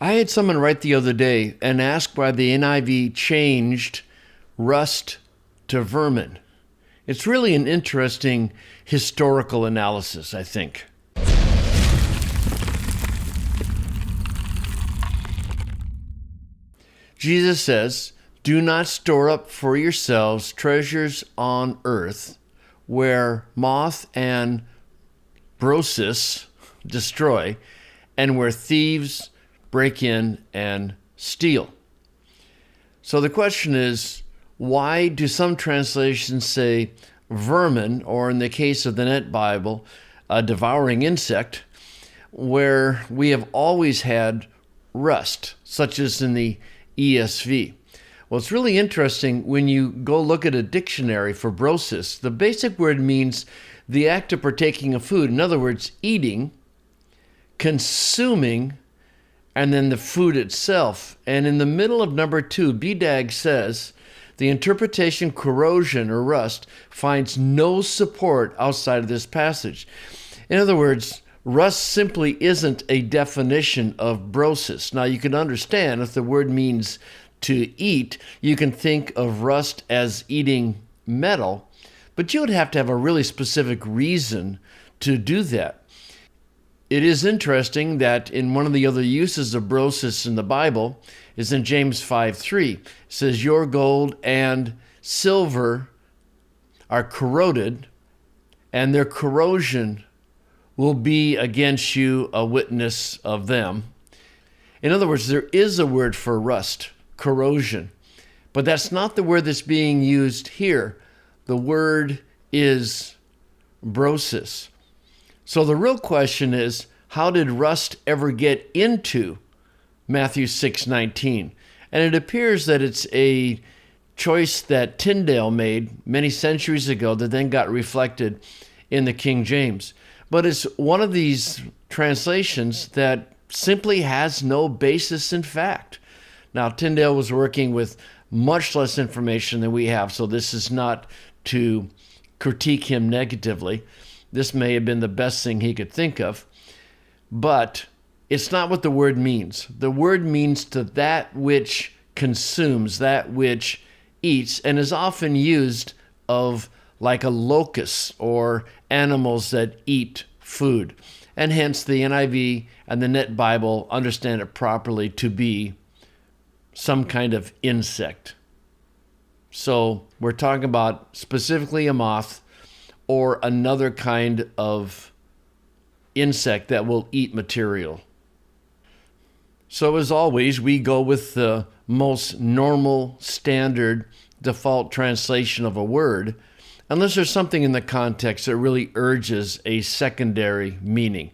I had someone write the other day and ask why the NIV changed rust to vermin. It's really an interesting historical analysis, I think. Jesus says, "Do not store up for yourselves treasures on earth where moth and brosis destroy and where thieves break in and steal." So the question is, why do some translations say vermin, or in the case of the Net Bible, a devouring insect, where we have always had rust, such as in the ESV? Well, it's really interesting when you go look at a dictionary for brosis. The basic word means the act of partaking of food. In other words, eating, consuming, and then the food itself. And in the middle of number 2, BDAG says, the interpretation corrosion or rust finds no support outside of this passage. In other words, rust simply isn't a definition of brosis. Now, you can understand if the word means to eat, you can think of rust as eating metal, but you would have to have a really specific reason to do that. It is interesting that in one of the other uses of brosis in the Bible is in James 5:3. It says, "Your gold and silver are corroded, and their corrosion will be against you a witness of them." In other words, there is a word for rust, corrosion, but that's not the word that's being used here. The word is brosis. So the real question is, how did rust ever get into Matthew 6:19? And it appears that it's a choice that Tyndale made many centuries ago that then got reflected in the King James. But it's one of these translations that simply has no basis in fact. Now, Tyndale was working with much less information than we have, so this is not to critique him negatively. This may have been the best thing he could think of, but it's not what the word means. The word means to that which consumes, that which eats, and is often used of like a locust or animals that eat food. And hence the NIV and the Net Bible understand it properly to be some kind of insect. So we're talking about specifically a moth or another kind of insect that will eat material. So as always, we go with the most normal, standard, default translation of a word, unless there's something in the context that really urges a secondary meaning.